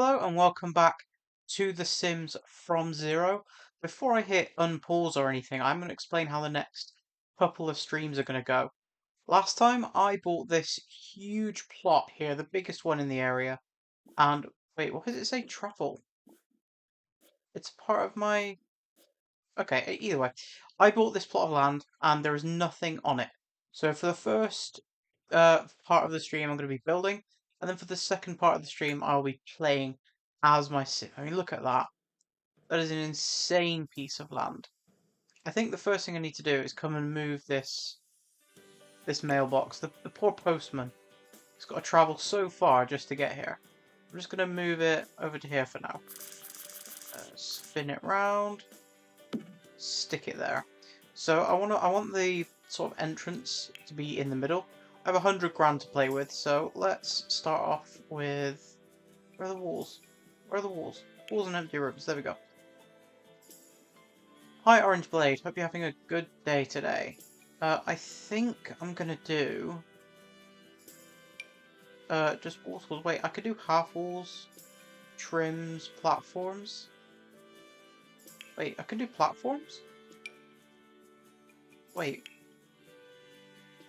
Hello and welcome back to The Sims from Zero. Before I hit unpause or anything, I'm going to explain how the next couple of streams are going to go. Last time I bought this huge plot here, the biggest one in the area, and wait, what does it say? Travel. It's part of my... Okay, either way. I bought this plot of land and there is nothing on it. So for the first part of the stream, I'm going to be building, and then for the second part of the stream, I'll be playing as my sim. I mean, look at that. That is an insane piece of land. I think the first thing I need to do is come and move this mailbox. The poor postman. He's got to travel so far just to get here. I'm just going to move it over to here for now. Spin it round. Stick it there. So I want the sort of entrance to be in the middle. I have 100 grand to play with, so let's start off with... Where are the walls? Where are the walls? Walls and empty rooms. There we go. Hi Orange Blade, hope you're having a good day today. I think I'm gonna do just walls. Wait, I could do half walls, trims, platforms. Wait, I can do platforms? Wait.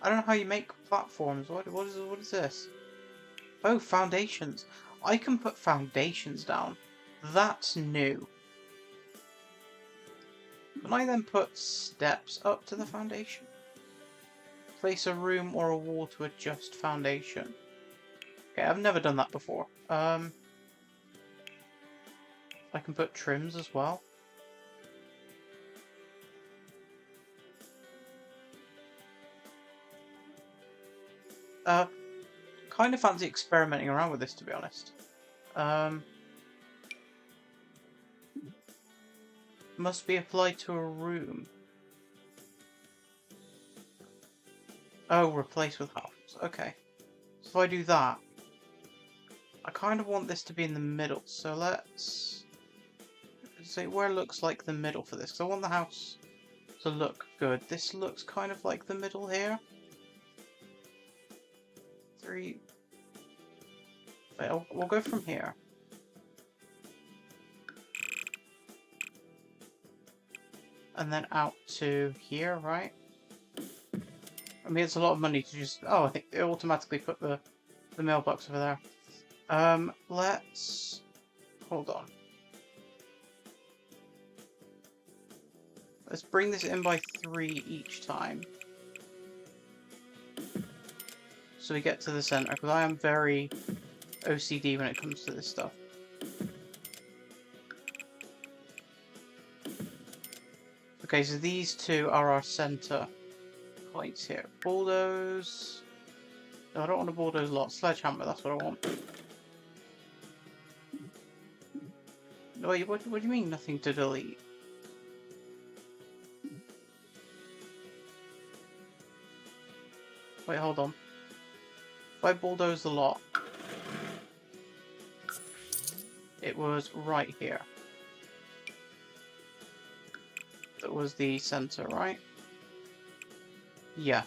I don't know how you make platforms. What is this? Oh, foundations. I can put foundations down. That's new. Can I then put steps up to the foundation? Place a room or a wall to adjust foundation. Okay, I've never done that before. I can put trims as well. Kind of fancy experimenting around with this, to be honest. Must be applied to a room. Oh, replace with halves. Okay. So if I do that, I kind of want this to be in the middle. So let's say where looks like the middle for this. Because I want the house to look good. This looks kind of like the middle here. Wait, we'll go from here. And then out to here, right? I mean, it's a lot of money to just... Oh, I think it automatically put the mailbox over there. Let's... Hold on. Let's bring this in by 3 each time. So we get to the center, because I am very OCD when it comes to this stuff. Okay, so these two are our center points here. Bulldoze. No, I don't want a bulldoze a lot. Sledgehammer, that's what I want. No, wait, what do you mean nothing to delete? Wait, hold on. If I bulldoze a lot, it was right here. That was the center, right? Yeah.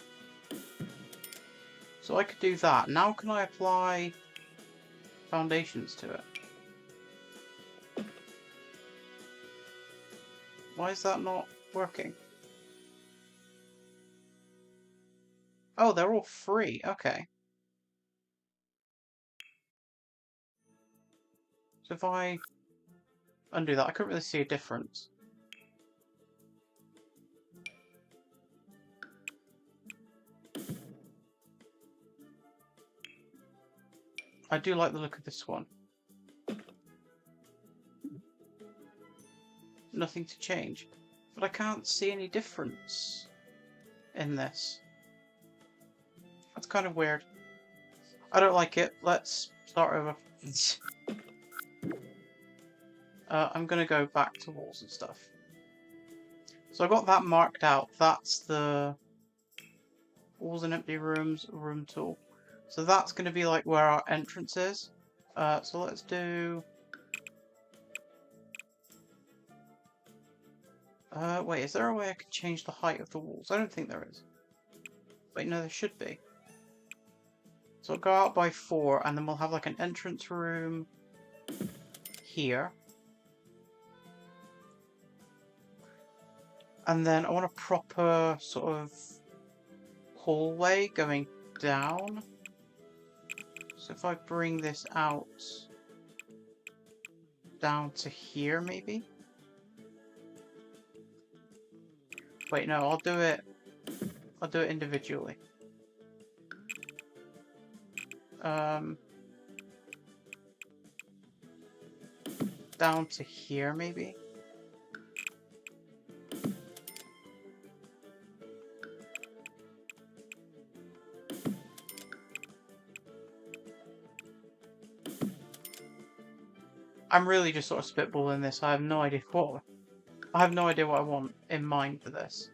So I could do that. Now can I apply foundations to it? Why is that not working? Oh, they're all free. Okay. So if I undo that, I couldn't really see a difference. I do like the look of this one. Nothing to change. But I can't see any difference in this. That's kind of weird. I don't like it. Let's start over. I'm gonna go back to walls and stuff. So I got that marked out. That's the walls and empty rooms, room tool. So that's going to be like where our entrance is. So let's do... wait, is there a way I could change the height of the walls? I don't think there is. Wait, no, there should be. So I'll go out by 4, and then we'll have like an entrance room, here. And then I want a proper sort of hallway going down. So if I bring this out down to here, maybe? Wait, no, I'll do it individually. Down to here, maybe? I'm really just sort of spitballing this. I have no idea what I want in mind for this.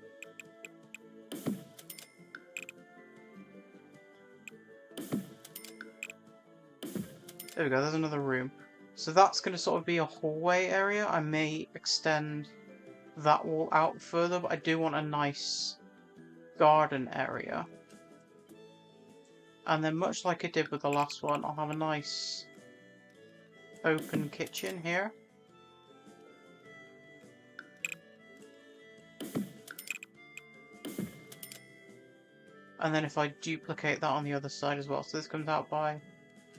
There we go, there's another room. So that's going to sort of be a hallway area. I may extend that wall out further, but I do want a nice garden area. And then much like I did with the last one, I'll have a nice open kitchen here. And then if I duplicate that on the other side as well, so this comes out by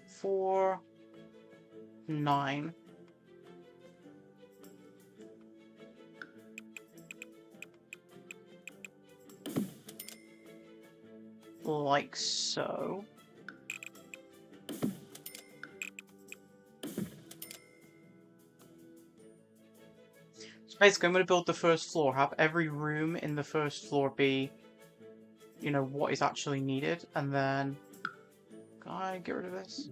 4, 9. Like so. So basically I'm going to build the first floor, have every room in the first floor be, you know, what is actually needed, and then... Can I get rid of this?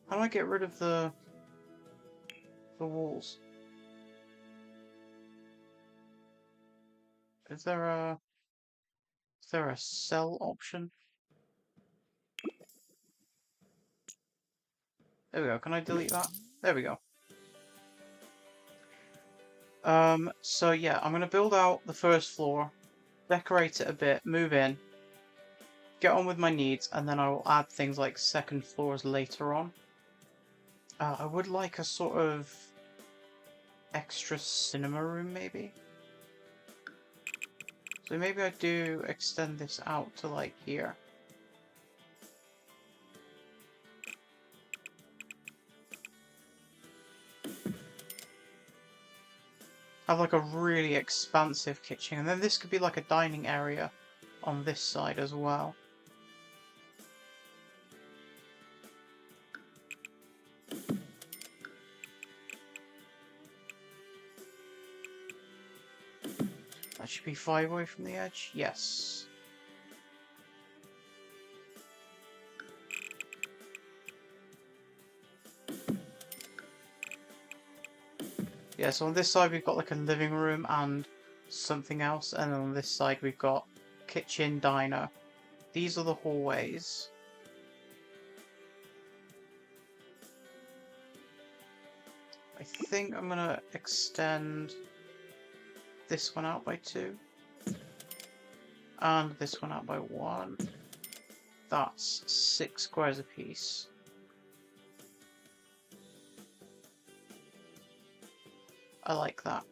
How do I get rid of the walls? Is there a cell option? There we go. Can I delete that? There we go. So yeah, I'm gonna build out the first floor, decorate it a bit, move in, get on with my needs, and then I will add things like second floors later on. I would like a sort of extra cinema room, maybe. So maybe I do extend this out to like here. Have like a really expansive kitchen, and then this could be like a dining area on this side as well. That should be 5 away from the edge. Yes. Yeah, so on this side we've got like a living room and something else, and on this side we've got kitchen, diner. These are the hallways. I think I'm gonna extend this one out by 2. And this one out by 1. That's 6 squares apiece. I like that.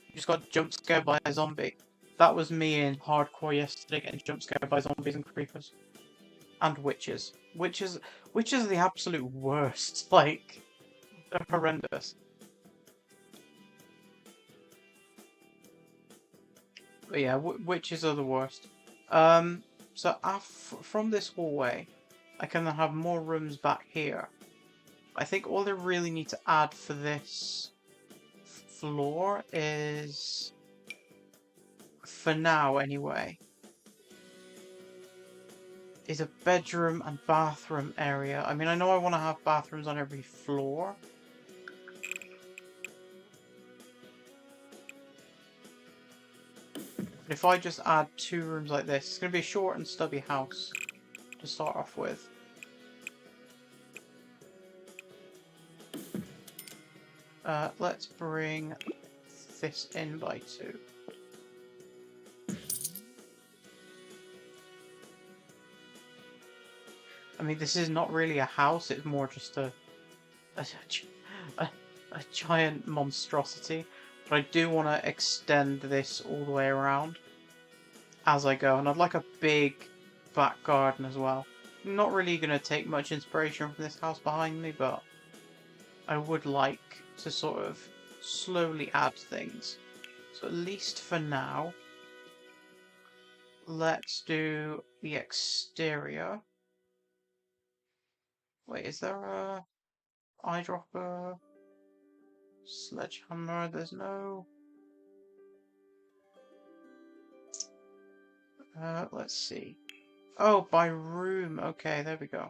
You just got jump scared by a zombie. That was me in hardcore yesterday, getting jump scared by zombies and creepers. And witches. Witches are the absolute worst. Like, they're horrendous. But yeah, witches are the worst. So from this hallway, I can then have more rooms back here. I think all I really need to add for this floor is, for now anyway, is a bedroom and bathroom area. I mean, I know I want to have bathrooms on every floor. But if I just add 2 rooms like this, it's going to be a short and stubby house to start off with. Let's bring this in by 2. I mean, this is not really a house, it's more just a, a, a giant monstrosity. But I do want to extend this all the way around as I go, and I'd like a big back garden as well. I'm not really going to take much inspiration from this house behind me, but I would like to sort of slowly add things. So at least for now, let's do the exterior. Wait, is there a eyedropper? Sledgehammer? There's no... let's see. Oh, by room. Okay, there we go.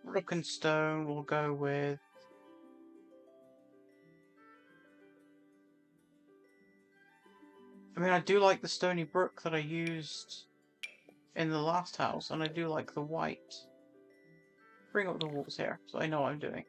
Rock and stone we'll go with. I mean, I do like the stony brook that I used in the last house, and I do like the white. Bring up the walls here, so I know what I'm doing.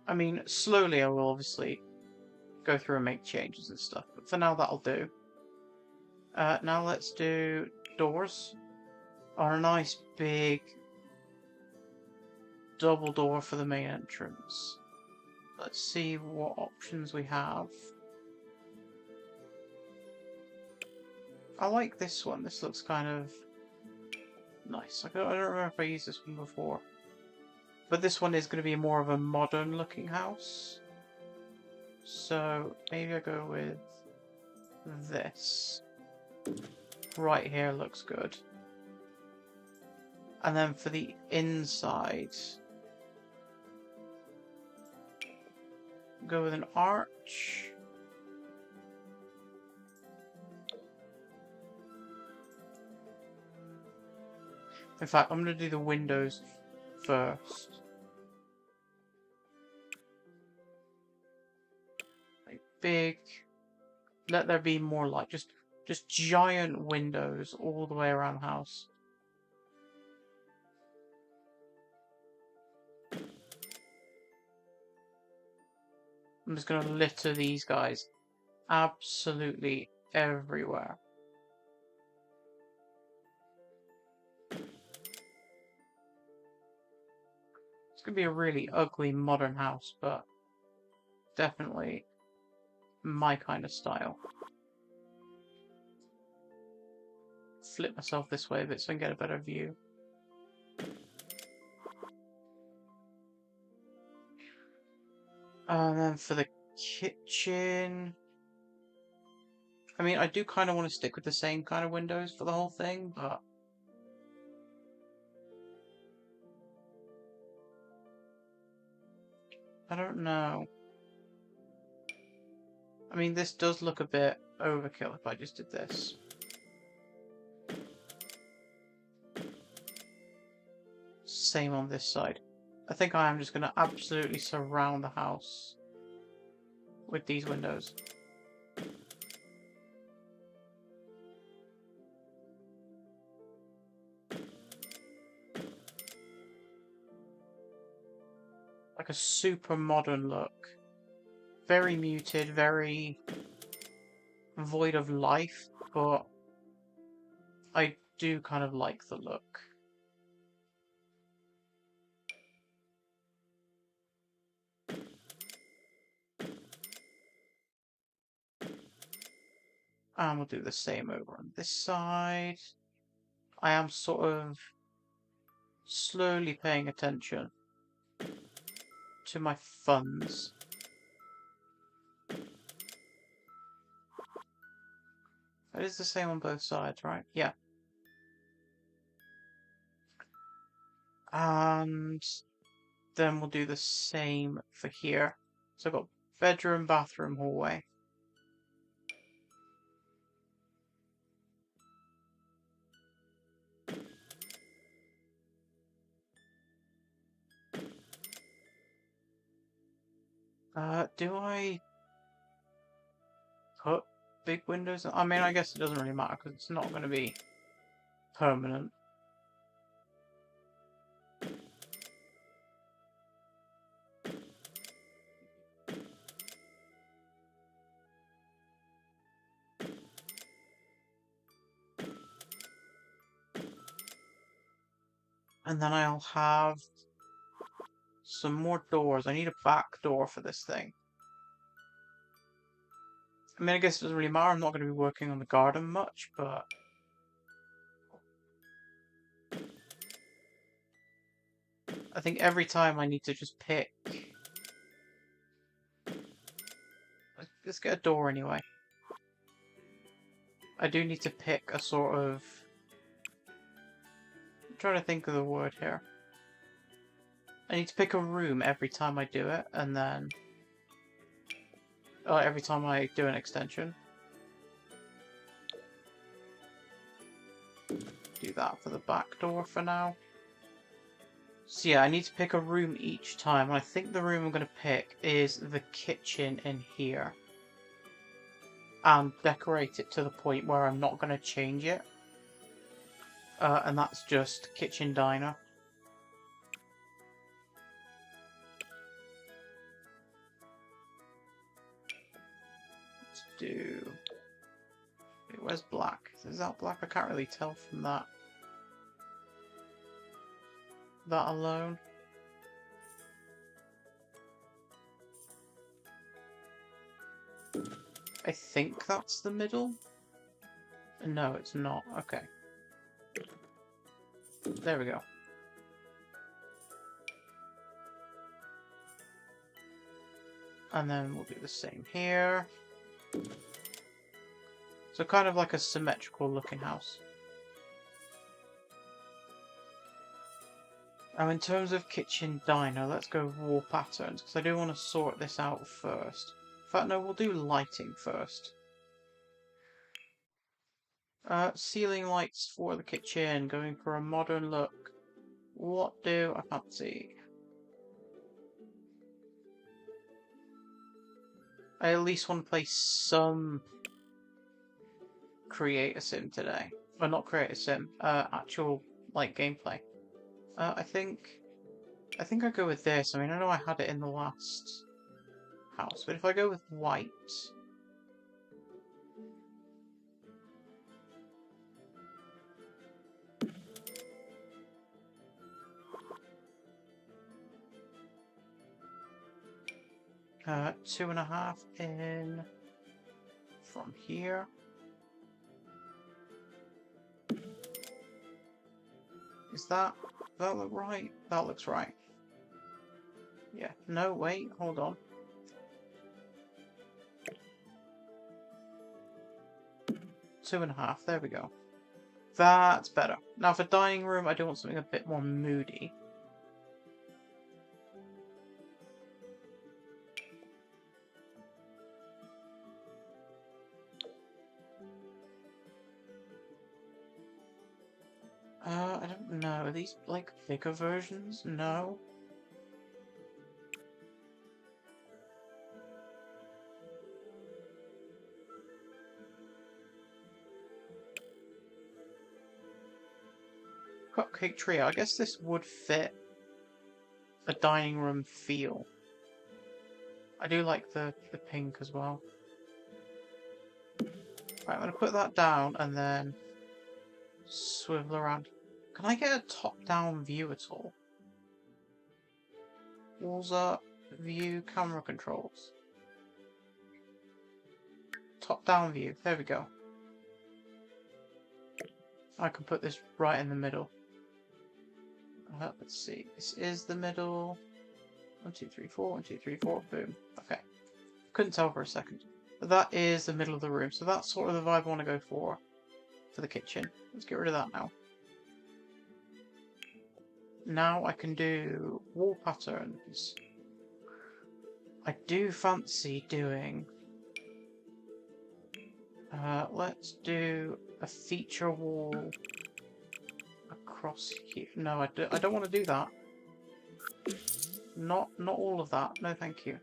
I mean, slowly I will obviously go through and make changes and stuff, but for now that'll do. Now let's do doors. On a nice big double door for the main entrance. Let's see what options we have. I like this one. This looks kind of nice. I don't remember if I used this one before. But this one is going to be more of a modern looking house. So maybe I go with this. Right here looks good. And then for the inside, go with an arch. In fact, I'm going to do the windows first. Like big. Let there be more light. Just giant windows all the way around the house. I'm just going to litter these guys absolutely everywhere. It's going to be a really ugly modern house, but definitely my kind of style. Flip myself this way a bit so I can get a better view. And then for the kitchen... I mean, I do kind of want to stick with the same kind of windows for the whole thing, but... I don't know. I mean, this does look a bit overkill if I just did this. Same on this side. I think I am just going to absolutely surround the house with these windows. Like a super modern look. Very muted, very void of life, but I do kind of like the look. And we'll do the same over on this side. I am sort of slowly paying attention to my funds. It is the same on both sides, right? Yeah. And then we'll do the same for here. So I've got bedroom, bathroom, hallway. Do I put big windows. I mean, I guess it doesn't really matter because it's not going to be permanent. And then I'll have some more doors. I need a back door for this thing. I mean, I guess it doesn't really matter. I'm not going to be working on the garden much, but... I think every time I need to just pick... Let's get a door anyway. I do need to pick a sort of... I'm trying to think of the word here. I need to pick a room every time I do it, and then... every time I do an extension. Do that for the back door for now. So yeah, I need to pick a room each time, and I think the room I'm going to pick is the kitchen in here. And decorate it to the point where I'm not going to change it. And that's just kitchen diner. Let's do... Wait, where's black? Is that black? I can't really tell from that. That alone. I think that's the middle. No, it's not. Okay. There we go. And then we'll do the same here. So kind of like a symmetrical looking house. Now in terms of kitchen diner, let's go wall patterns, because I do want to sort this out first. In fact, no, we'll do lighting first. Ceiling lights for the kitchen, going for a modern look. What do I fancy? I at least want to play some Create a Sim today. Or not Create a Sim, actual, like, gameplay. I think I go with this. I mean, I know I had it in the last house, but if I go with white... 2.5 in from here. Does that look right? That looks right. Yeah. No, wait, hold on. Two and a half. There we go. That's better. Now for dining room, I do want something a bit more moody. I don't know. Are these like bigger versions? No. Cupcake trio. I guess this would fit a dining room feel. I do like the pink as well. Right, I'm gonna put that down and then swivel around. Can I get a top-down view at all? Walls up, view, camera controls. Top-down view. There we go. I can put this right in the middle. Let's see. This is the middle. 1, 2, 3, 4. 1, 2, 3, 4. Boom. Okay. Couldn't tell for a second. But that is the middle of the room. So that's sort of the vibe I want to go for the kitchen. Let's get rid of that now. Now I can do wall patterns. I do fancy doing... let's do a feature wall across here. No, I don't want to do that. Not all of that. No, thank you.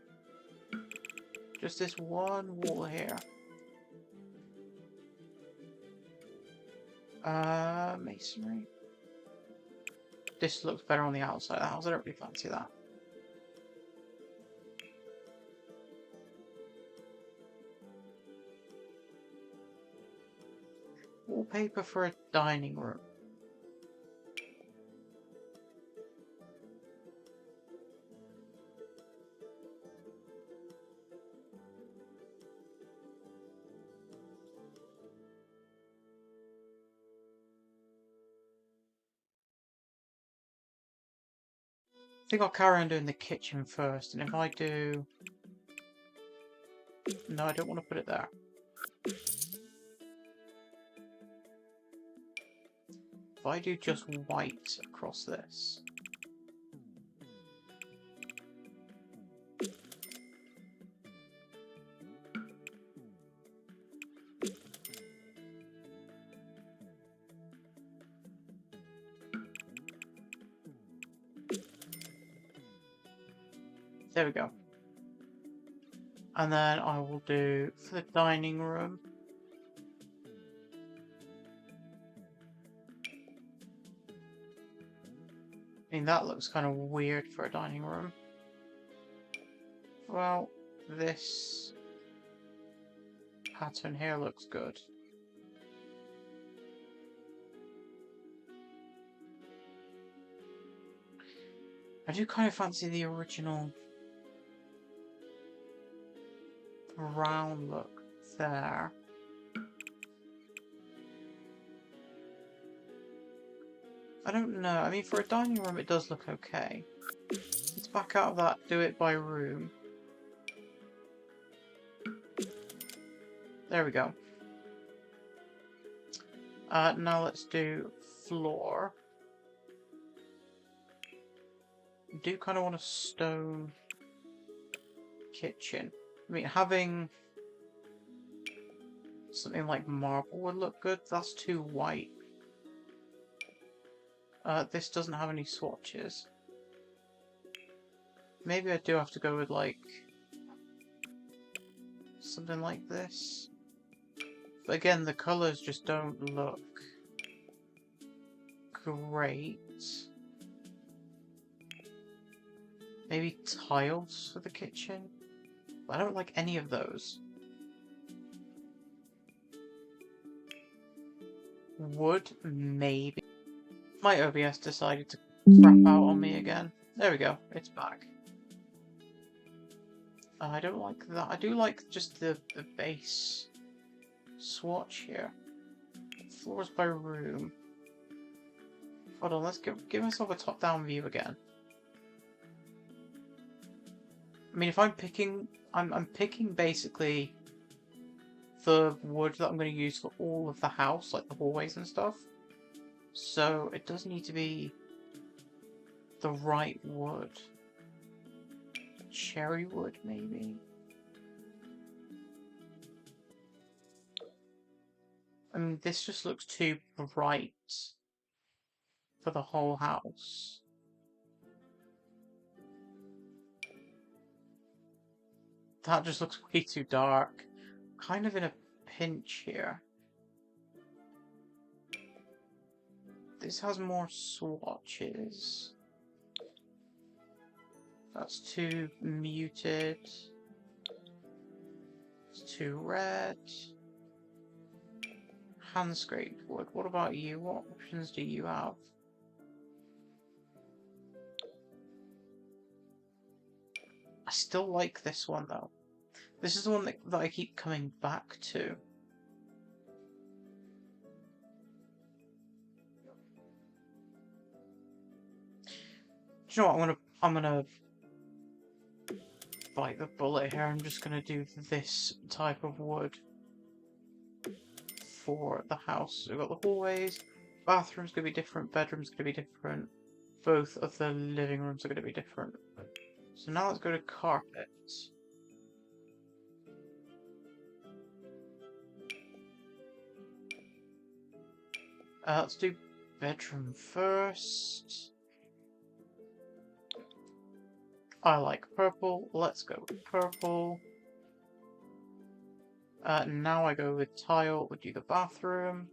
Just this one wall here. Masonry. This looks better on the outside of the house. I don't really fancy that. Wallpaper for a dining room. I think I'll carry on doing the kitchen first, and if I do... No, I don't want to put it there. If I do just white across this... There we go. And then I will do, for the dining room, I mean, that looks kind of weird for a dining room. Well, this pattern here looks good. I do kind of fancy the original brown look there. I don't know. I mean, for a dining room, it does look okay. Let's back out of that, do it by room. There we go. Now let's do floor. I do kind of want a stone kitchen. I mean, having something like marble would look good. That's too white. This doesn't have any swatches. Maybe I do have to go with, like, something like this. But again, the colours just don't look great. Maybe tiles for the kitchen? I don't like any of those. Wood? Maybe. My OBS decided to crap out on me again. There we go, it's back. I don't like that. I do like just the base swatch here. Floors by room. Hold on, let's give myself a top-down view again. I mean, if I'm picking... I'm picking basically the wood that I'm going to use for all of the house, like the hallways and stuff. So it does need to be the right wood. Cherry wood, maybe? I mean, this just looks too bright for the whole house. That just looks way too dark. Kind of in a pinch here. This has more swatches. That's too muted. It's too red. Hand scraped wood. What about you? What options do you have? I still like this one though. This is the one that I keep coming back to. Do you know what? I'm gonna bite the bullet here. I'm just gonna do this type of wood for the house. We've got the hallways, bathroom's gonna be different, bedroom's gonna be different. Both of the living rooms are gonna be different. So now let's go to carpet. Let's do bedroom first. I like purple. Let's go with purple. Now I go with tile. We'll do the bathroom.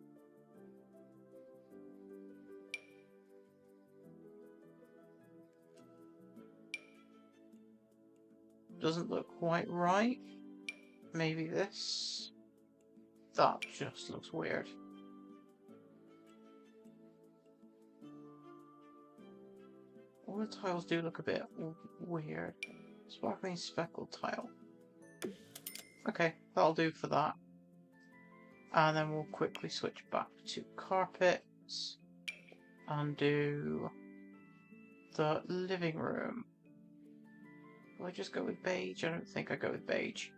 doesn't look quite right. Maybe this. That just looks weird. All the tiles do look a bit weird. Sparkling speckled tile. Okay, that'll do for that. And then we'll quickly switch back to carpets and do the living room. Will I just go with beige? I don't think I go with beige.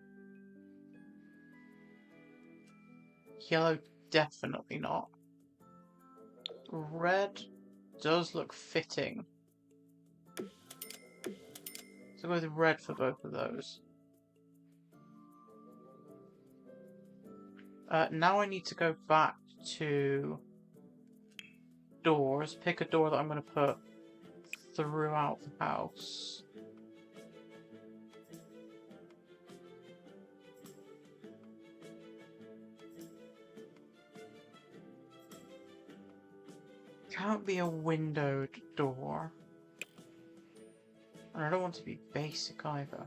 Yellow, definitely not. Red does look fitting. So go with red for both of those. Now I need to go back to doors. Pick a door that I'm going to put throughout the house. Can't be a windowed door. And I don't want to be basic either.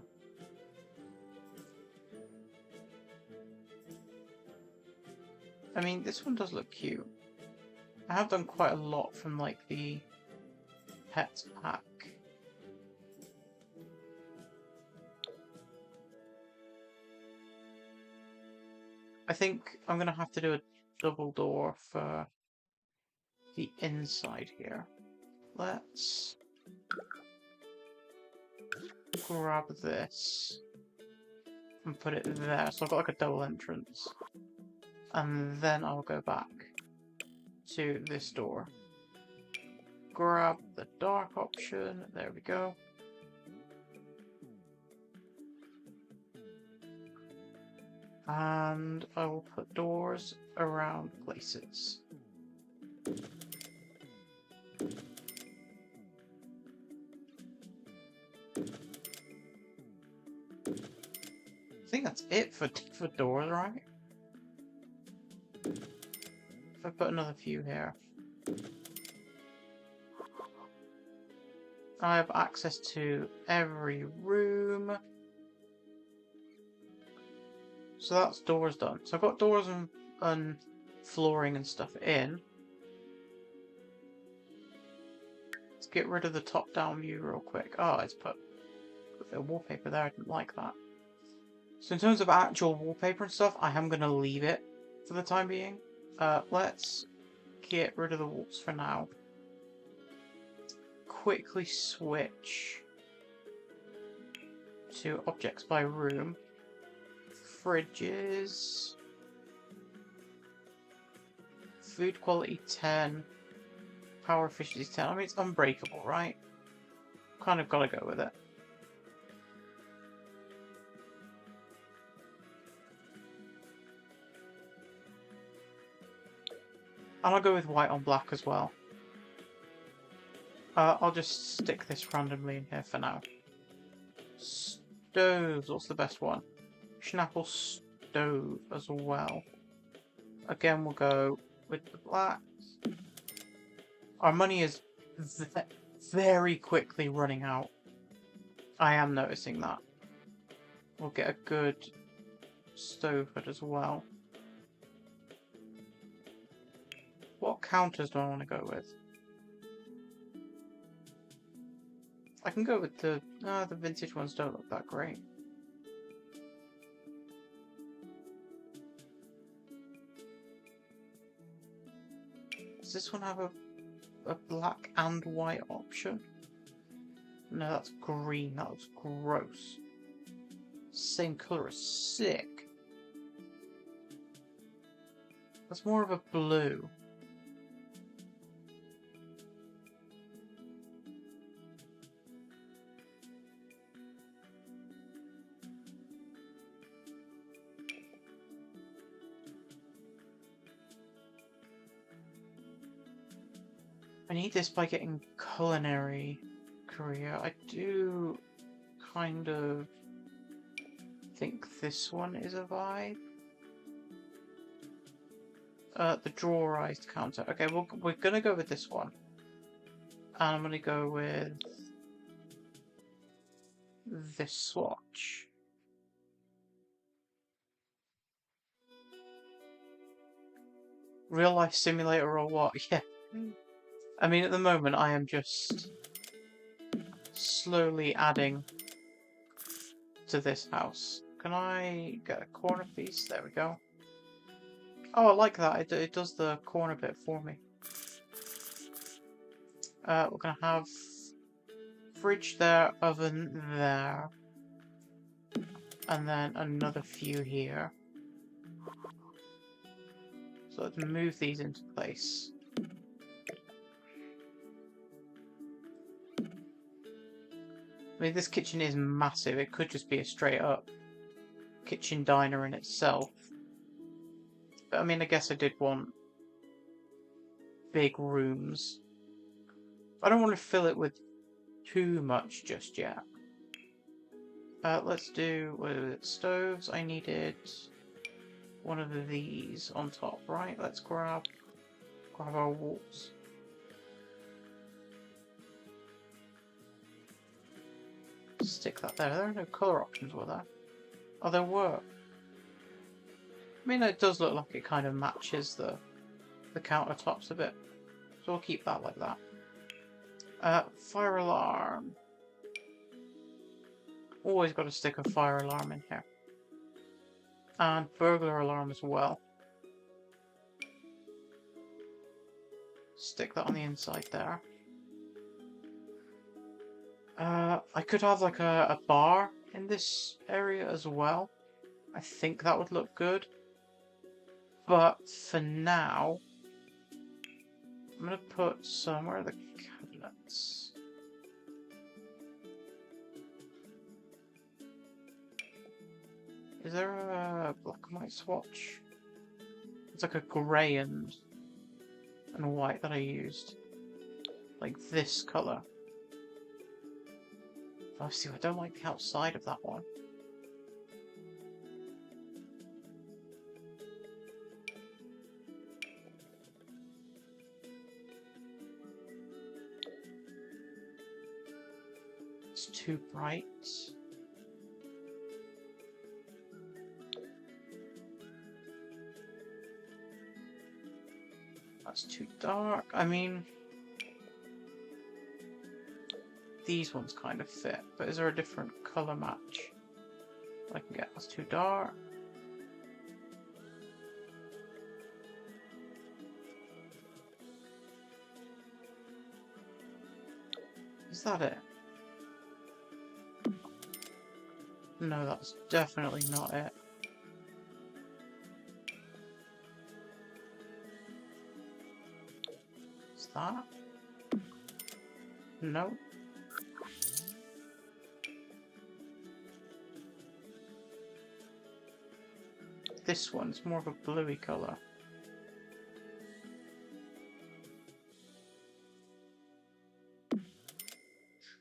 I mean, this one does look cute. I have done quite a lot from, like, the pets pack. I think I'm going to have to do a double door for the inside here. Let's grab this and put it there. So I've got like a double entrance. And then I'll go back to this door. Grab the dark option. There we go. And I will put doors around places. I think that's it for doors, right? If I put another few here. I have access to every room. So that's doors done. So I've got doors and flooring and stuff in. Let's get rid of the top-down view real quick. Oh, it's put a bit of wallpaper there. I didn't like that. So in terms of actual wallpaper and stuff, I am going to leave it for the time being. Let's get rid of the walls for now. Quickly switch to objects by room. Fridges. Food quality 10. Power efficiency 10. I mean, it's unbreakable, right? Kind of gotta go with it. And I'll go with white on black as well. I'll just stick this randomly in here for now. Stoves, what's the best one? Schnapple stove as well. Again, we'll go with the black. Our money is very quickly running out. I am noticing that. We'll get a good stove hood as well. What counters do I want to go with? I can go with the vintage ones don't look that great. Does this one have a black and white option? No, that's green. That looks gross. Same colour as sick. That's more of a blue. I need this by getting culinary career. I do kind of think this one is a vibe. The drawerized counter. Okay, we're gonna go with this one. And I'm gonna go with this swatch. Real life simulator or what? Yeah. I mean, at the moment, I am just slowly adding to this house. Can I get a corner piece? There we go. Oh, I like that. It does the corner bit for me. We're gonna have fridge there, oven there, and then another few here. So let's move these into place. I mean, this kitchen is massive. It could just be a straight up kitchen diner in itself. But I mean, I guess I did want big rooms. I don't want to fill it with too much just yet. Let's do stoves. I needed one of these on top, right? Let's grab our walls. Stick that there. There are no colour options, were there? Oh, there were. I mean, it does look like it kind of matches the countertops a bit. So we'll keep that like that. Fire alarm. Always got to stick a fire alarm in here. And burglar alarm as well. Stick that on the inside there. I could have like a bar in this area as well. I think that would look good. But for now, I'm going to put somewhere the cabinets. Is there a black and white swatch? It's like a grey and white that I used. Like this colour. Oh, see, I don't like the outside of that one. It's too bright. That's too dark. I mean, these ones kind of fit, but is there a different colour match I can get? That's too dark. Is that it? No, that's definitely not it. Is that? No. This one's more of a bluey colour.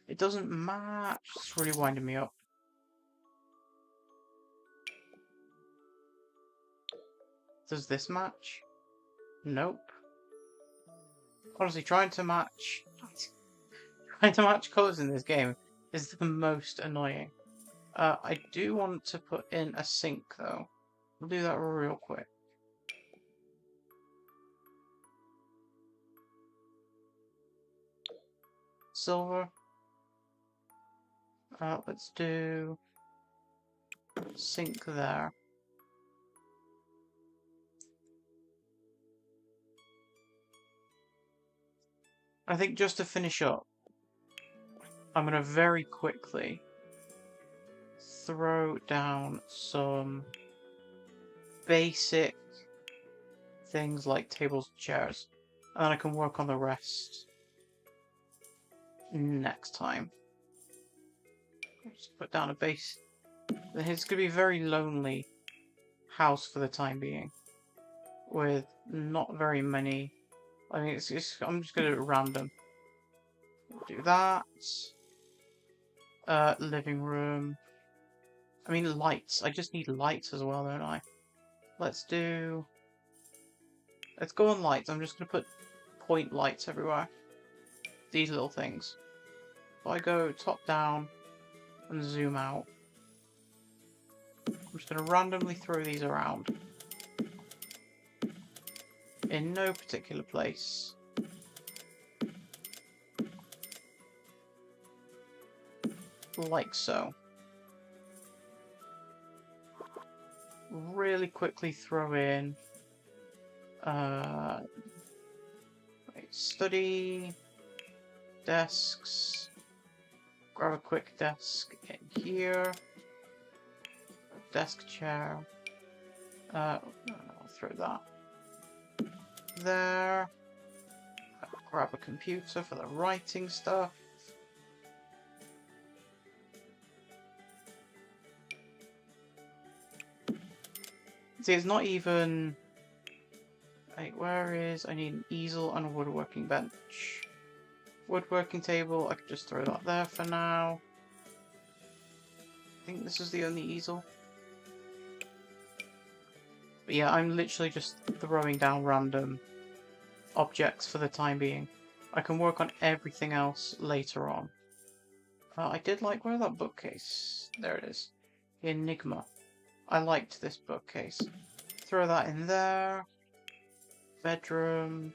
It doesn't match. It's really winding me up. Does this match? Nope. Honestly, trying to match colours in this game is the most annoying. I do want to put in a sink though. We'll do that real quick. Silver. Let's do sink there. I think just to finish up, I'm going to very quickly throw down some basic things like tables and chairs, and then I can work on the rest next time. Just put down a base. It's going to be a very lonely house for the time being, with not very many. I mean, I'm just going to do it random. Do that. Living room. I mean, lights. I just need lights as well, don't I? Let's go on lights. I'm just going to put point lights everywhere. These little things. If I go top down, and zoom out. I'm just going to randomly throw these around. In no particular place. Like so. Really quickly throw in study, desks, grab a quick desk in here, desk chair, I'll throw that there, grab a computer for the writing stuff. See, it's not even... Wait, where is... I need an easel and a woodworking bench. Woodworking table, I could just throw that there for now. I think this is the only easel. But yeah, I'm literally just throwing down random objects for the time being. I can work on everything else later on. I did like... Where that bookcase? There it is. The Enigma. I liked this bookcase. Throw that in there. Bedroom.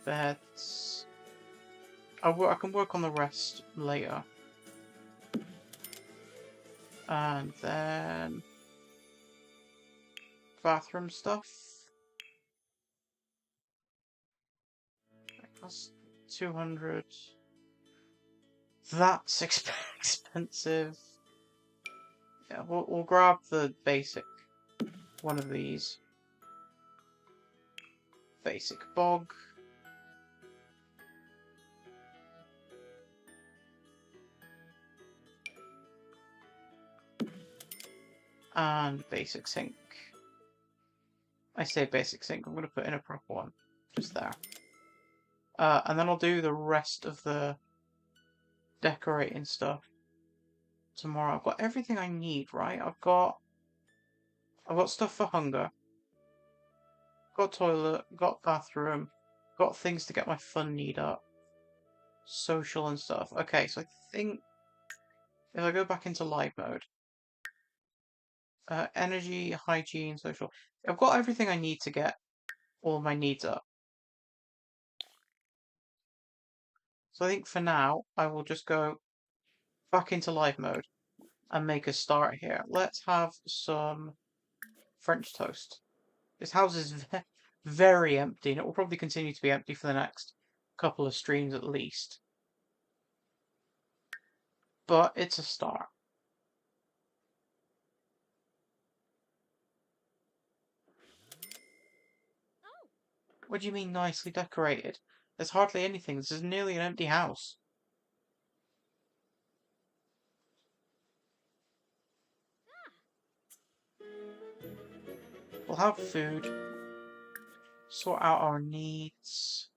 Beds. I can work on the rest later. And then... bathroom stuff. That's 200. That's expensive. Yeah, we'll grab the basic one of these. Basic bog. And basic sink. I say basic sink, I'm going to put in a proper one. Just there. And then I'll do the rest of the decorating stuff tomorrow. I've got everything I need, right? I've got stuff for hunger. Got toilet, got bathroom, got things to get my fun need up. Social and stuff. Okay, so I think if I go back into live mode, energy, hygiene, social. I've got everything I need to get all my needs up. So I think for now, I will just go back into live mode and make a start here. Let's have some French toast. This house is very empty, and it will probably continue to be empty for the next couple of streams at least. But it's a start. What do you mean nicely decorated? There's hardly anything. This is nearly an empty house. We'll have food. Sort out our needs.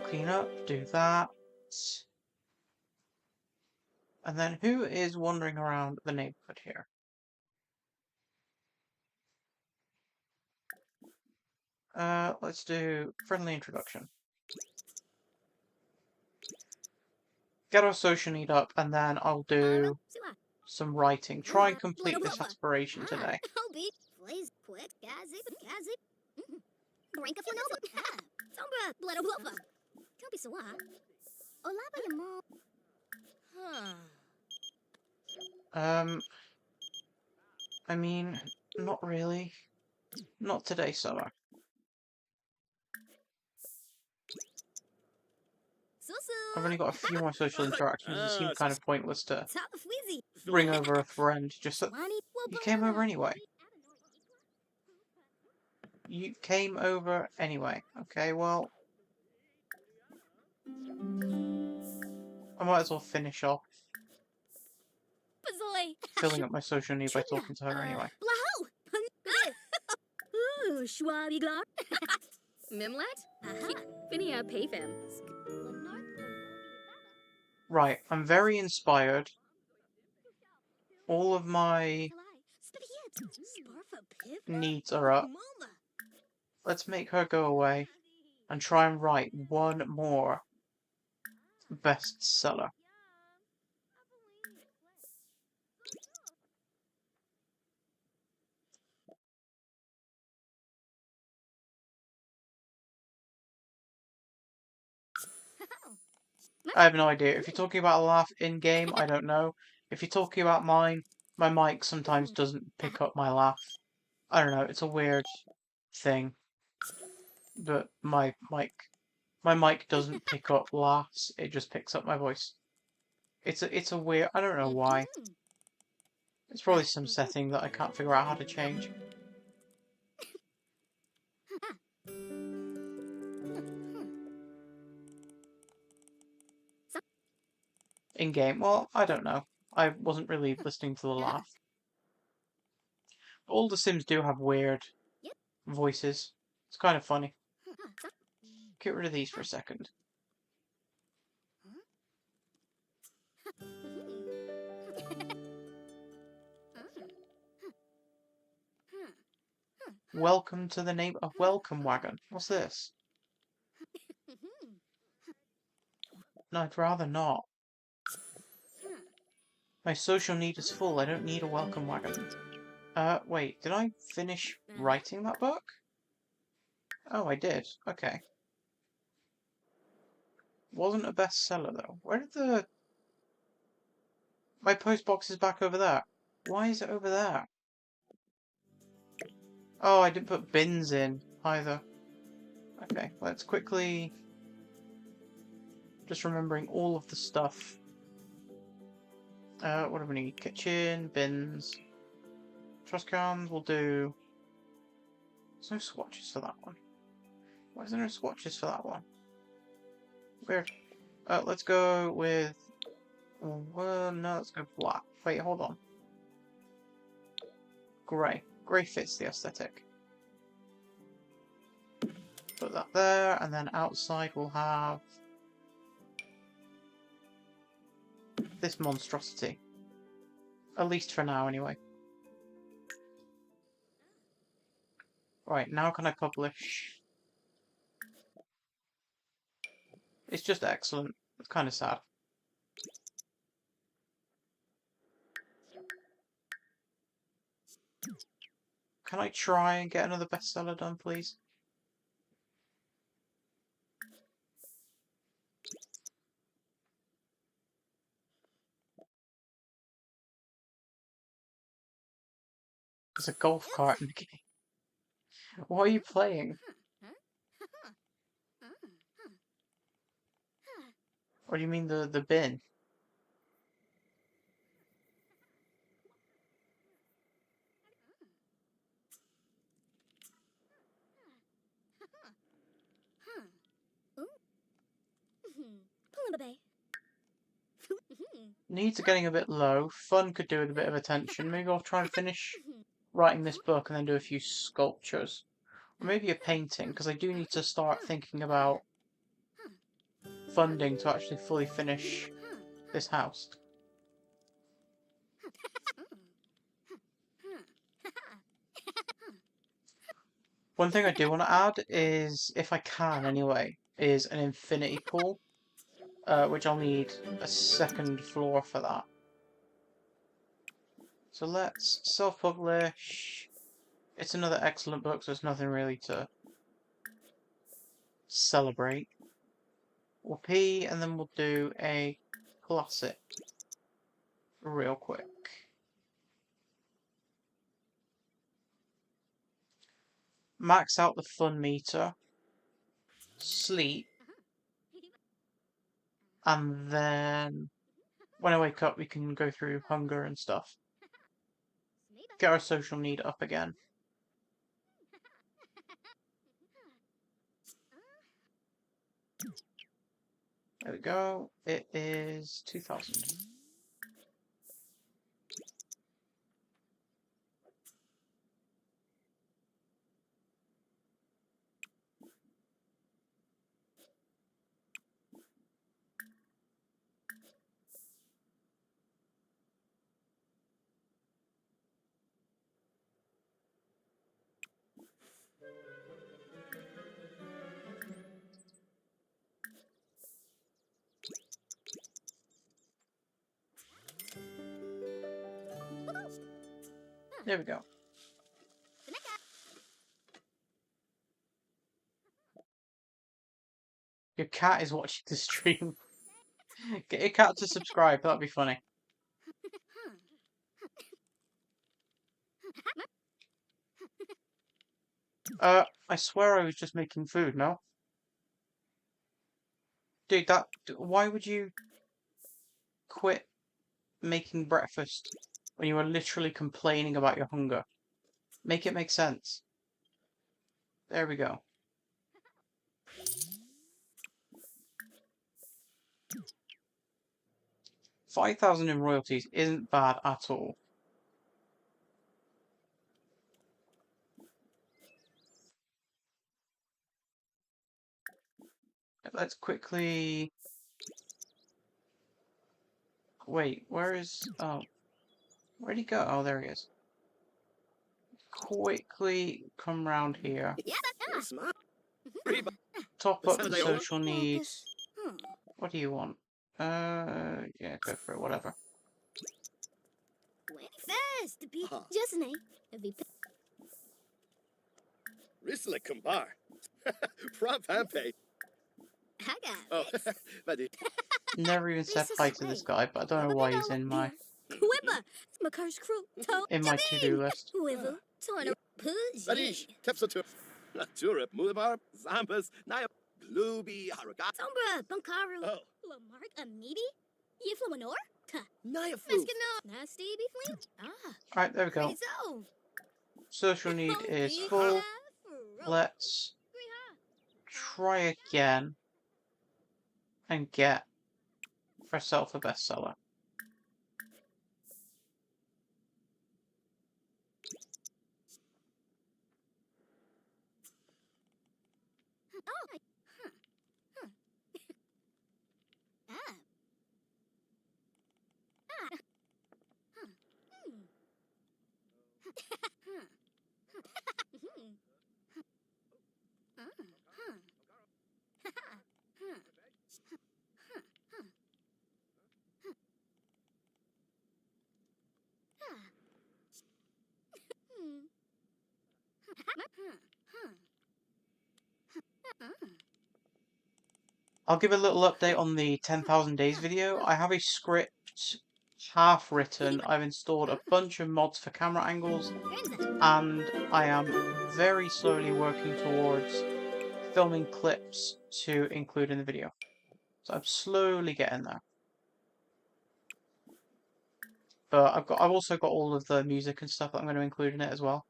Clean up, do that. And then who is wandering around the neighborhood here? Let's do friendly introduction. Get our social need up, and then I'll do some writing. Try and complete this aspiration today. I mean, not really. Not today, Summer. I've only got a few more social interactions. It seemed kind of pointless to bring over a friend. Just so you came over anyway. You came over anyway. Okay, well, I might as well finish off filling up my social need by talking to her anyway. Right, I'm very inspired. All of my needs are up. Let's make her go away and try and write one more bestseller. I have no idea. If you're talking about a laugh in-game, I don't know. If you're talking about mine, my mic sometimes doesn't pick up my laugh. I don't know, it's a weird thing. But my mic doesn't pick up laughs, it just picks up my voice. It's a weird, I don't know why. It's probably some setting that I can't figure out how to change. In-game, well, I don't know. I wasn't really listening to the laugh. All the Sims do have weird voices. It's kind of funny. Get rid of these for a second. Welcome to the name of Welcome Wagon. What's this? No, I'd rather not. My social need is full. I don't need a welcome wagon. Wait, did I finish writing that book? Oh, I did. Okay. Wasn't a bestseller, though. Where did the... My postbox is back over there. Why is it over there? Oh, I didn't put bins in, either. Okay, let's quickly... Just remembering all of the stuff. What do we need? Kitchen, bins. Trash cans, we'll do... There's no swatches for that one. Why is there no swatches for that one? Weird. Let's go with... Well, no, let's go black. Wait, hold on. Grey. Grey fits the aesthetic. Put that there, and then outside we'll have... this monstrosity. At least for now, anyway. Right, now can I publish? It's just excellent. It's kind of sad. Can I try and get another bestseller done, please? There's a golf cart in the game. What are you playing? What do you mean the bin? Needs are getting a bit low. Fun could do with a bit of attention. Maybe I'll try and finish writing this book and then do a few sculptures. Or maybe a painting, because I do need to start thinking about funding to actually fully finish this house. One thing I do want to add is, if I can anyway, is an infinity pool, which I'll need a second floor for that. So let's self-publish. It's another excellent book, so there's nothing really to celebrate. We'll P, and then we'll do a classic real quick. Max out the fun meter, sleep, and then when I wake up we can go through hunger and stuff. Get our social need up again. There we go. It is 2,000. There we go. Your cat is watching the stream. Get your cat to subscribe, that'd be funny. I swear I was just making food, no? Dude, why would you quit making breakfast when you are literally complaining about your hunger? Make it make sense. There we go. 5,000 in royalties isn't bad at all. Let's quickly... Wait, where is... Oh, where'd he go? Oh, there he is. Quickly come round here. Top up the social needs. What do you want? Yeah, go for it, whatever. Never even said hi to this guy, but I don't know why he's in my to-do list. Alright, there we go. Social need is full. Let's try again and get ourselves a bestseller. I'll give a little update on the 10,000 days video. I have a script half written. I've installed a bunch of mods for camera angles, and I am very slowly working towards filming clips to include in the video. So I'm slowly getting there. But I've also got all of the music and stuff that I'm going to include in it as well.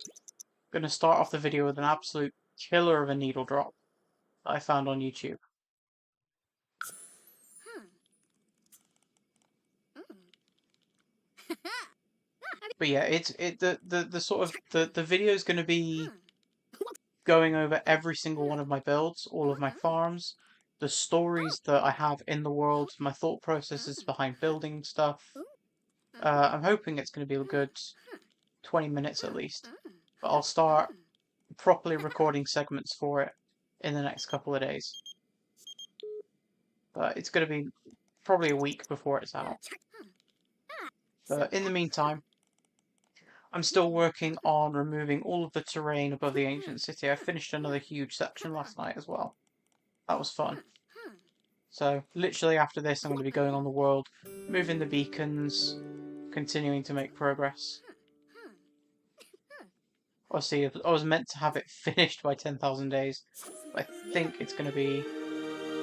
I'm going to start off the video with an absolute killer of a needle drop that I found on YouTube. But yeah, the sort of the video is going to be going over every single one of my builds, all of my farms, the stories that I have in the world, my thought processes behind building stuff. I'm hoping it's going to be a good 20 minutes at least, but I'll start properly recording segments for it in the next couple of days. But it's going to be probably a week before it's out. But in the meantime, I'm still working on removing all of the terrain above the ancient city. I finished another huge section last night as well. That was fun. So literally after this, I'm going to be going on the world, moving the beacons, continuing to make progress. Obviously, I was meant to have it finished by 10,000 days. But I think it's going to be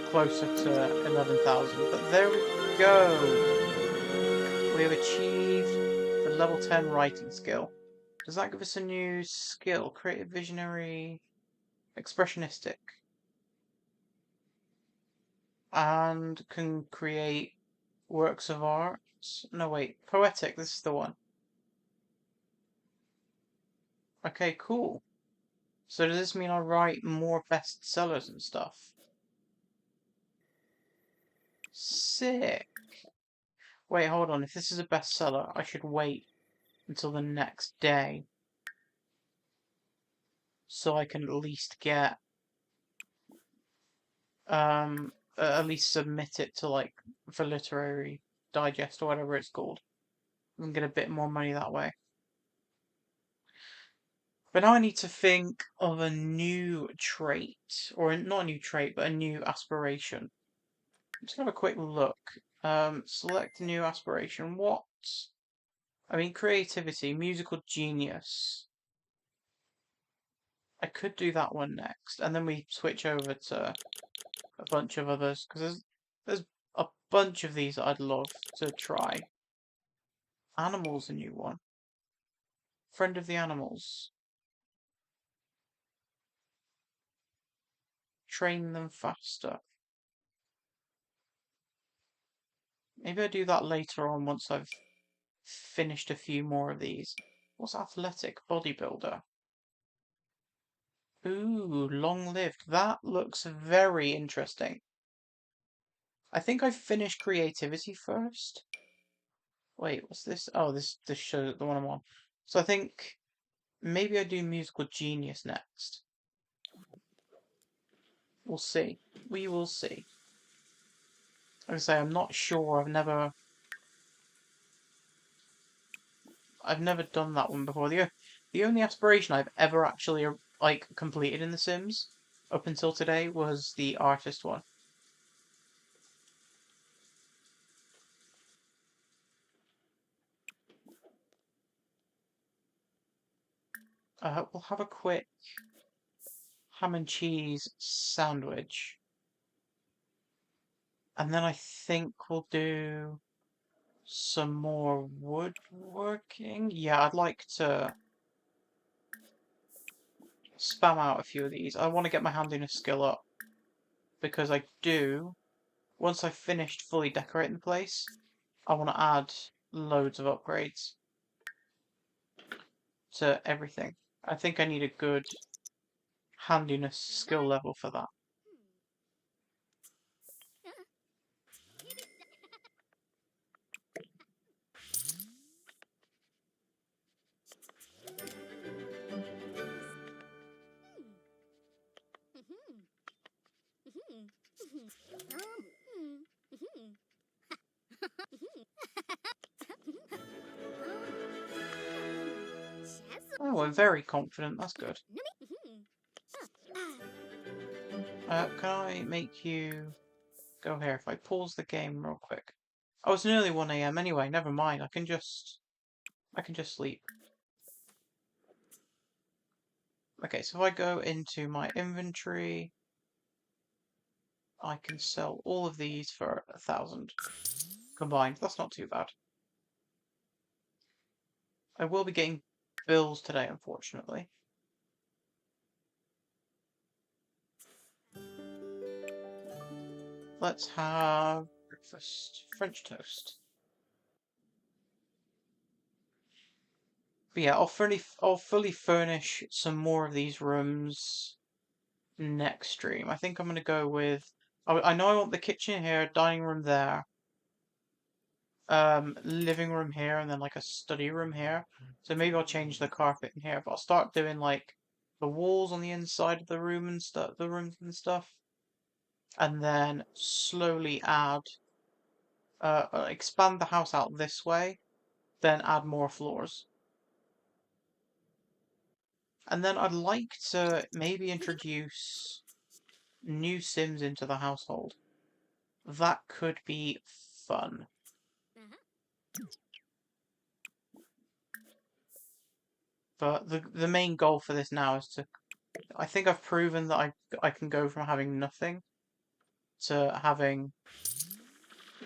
closer to 11,000. But there we go. We have achieved the level 10 writing skill. Does that give us a new skill? Creative, visionary, expressionistic. And can create works of art. No, wait. Poetic, this is the one. Okay, cool. So does this mean I write more bestsellers and stuff? Sick. Wait, hold on. If this is a bestseller, I should wait until the next day so I can at least get at least submit it to, like, for literary digest or whatever it's called. and get a bit more money that way. But now I need to think of a new trait, or not a new trait, but a new aspiration. Let's have a quick look. Select a new aspiration. What? I mean, creativity, musical genius. I could do that one next, and then we switch over to a bunch of others, because there's a bunch of these that I'd love to try. Animals, a new one. Friend of the animals. Train them faster. Maybe I do that later on once I've finished a few more of these. What's athletic? Bodybuilder. Ooh, long-lived. That looks very interesting. I think I finished creativity first. Wait, what's this? Oh, this shows the one I'm on. So I think maybe I do musical genius next. We'll see. We will see. Like I say, I'm not sure. I've never done that one before. The only aspiration I've ever actually like completed in The Sims up until today was the artist one. We'll have a quick ham and cheese sandwich. And then I think we'll do some more woodworking. Yeah, I'd like to spam out a few of these. I want to get my handiness skill up because I do. Once I've finished fully decorating the place, I want to add loads of upgrades to everything. I think I need a good handiness skill level for that. Oh, we're very confident. That's good. Can I make you go here if I pause the game real quick? Oh, it's nearly 1 AM anyway. Never mind. I can just sleep. Okay, so if I go into my inventory, I can sell all of these for 1,000 combined. That's not too bad. I will be getting bills today, unfortunately. Let's have breakfast. French toast. But yeah, I'll fully furnish some more of these rooms next stream. I think I'm gonna go with. I know I want the kitchen here, dining room there, living room here, and then like a study room here. So maybe I'll change the carpet in here, but I'll start doing like the walls on the inside of the room and stuff, the rooms and stuff, and then slowly expand the house out this way, then add more floors. And then I'd like to maybe introduce new Sims into the household. That could be fun. But the main goal for this now is to. I think I've proven that I can go from having nothing to having.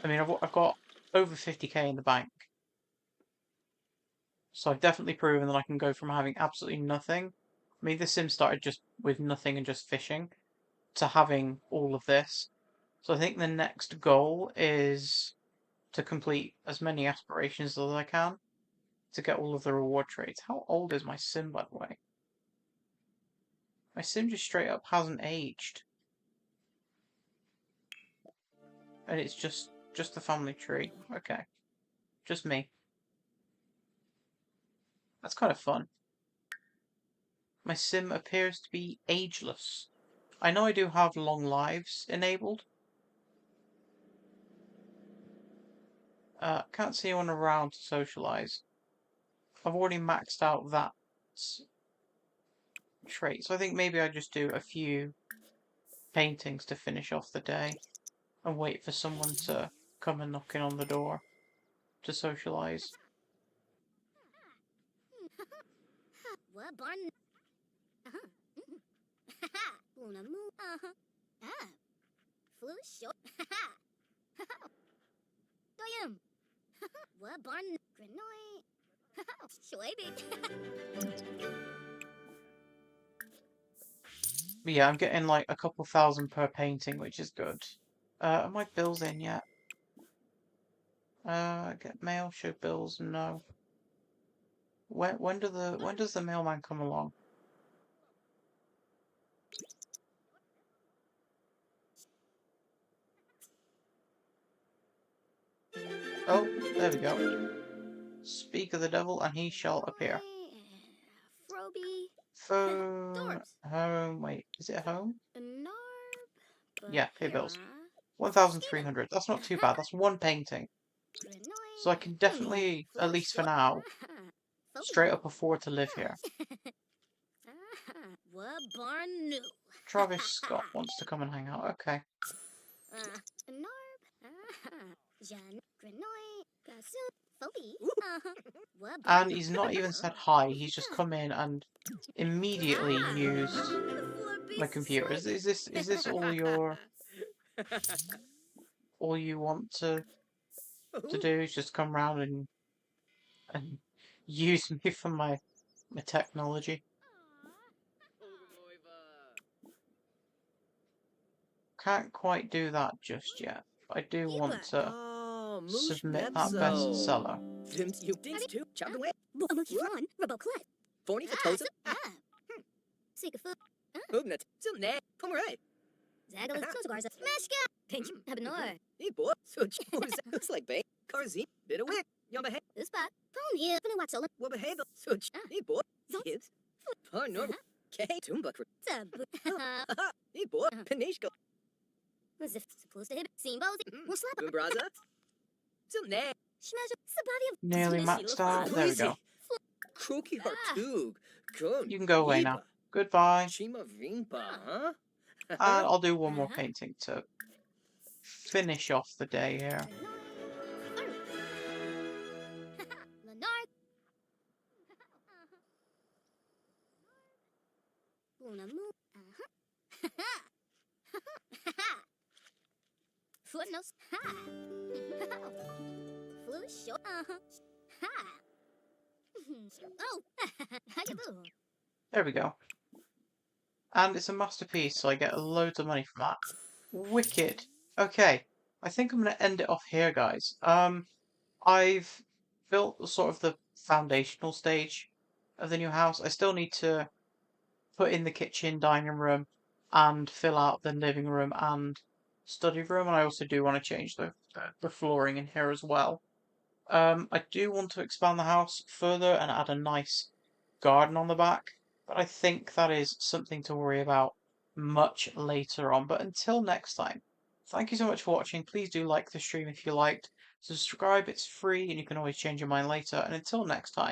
I mean, I've got over 50k in the bank, so I've definitely proven that I can go from having absolutely nothing. I mean, The Sims started just with nothing and just fishing to having all of this. So I think the next goal is to complete as many aspirations as I can to get all of the reward traits. How old is my sim, by the way? My sim just straight up hasn't aged. And it's just the family tree. Okay. Just me. That's kind of fun. My sim appears to be ageless. I know I do have long lives enabled. Can't see anyone around to socialize. I've already maxed out that trait, so I think maybe I just do a few paintings to finish off the day and wait for someone to come and knock in on the door to socialize. But yeah, I'm getting like a couple thousand per painting, which is good. Are my bills in yet? Get mail, show bills, no. When does the mailman come along? Oh, there we go. Speak of the devil, and he shall appear. Phone home. Wait, is it home? Yeah, pay bills. 1,300. That's not too bad. That's one painting. So I can definitely, at least for now, straight up afford to live here. Travis Scott wants to come and hang out. Okay. And he's not even said hi. He's just come in and immediately used my computer. Is this all you want to do? Is just come round and use me for my technology? Can't quite do that just yet. I do want to submit that bestseller. Nearly maxed out. There we go. You can go away now. Goodbye. And I'll do one more painting to finish off the day here. There we go. And it's a masterpiece, so I get loads of money from that. Wicked. Okay, I think I'm going to end it off here, guys. I've built sort of the foundational stage of the new house. I still need to put in the kitchen, dining room, and fill out the living room and study room. And I also do want to change the flooring in here as well. I do want to expand the house further and add a nice garden on the back, but I think that is something to worry about much later on. But until next time, thank you so much for watching. Please do like the stream if you liked. Subscribe, it's free, and you can always change your mind later. And until next time.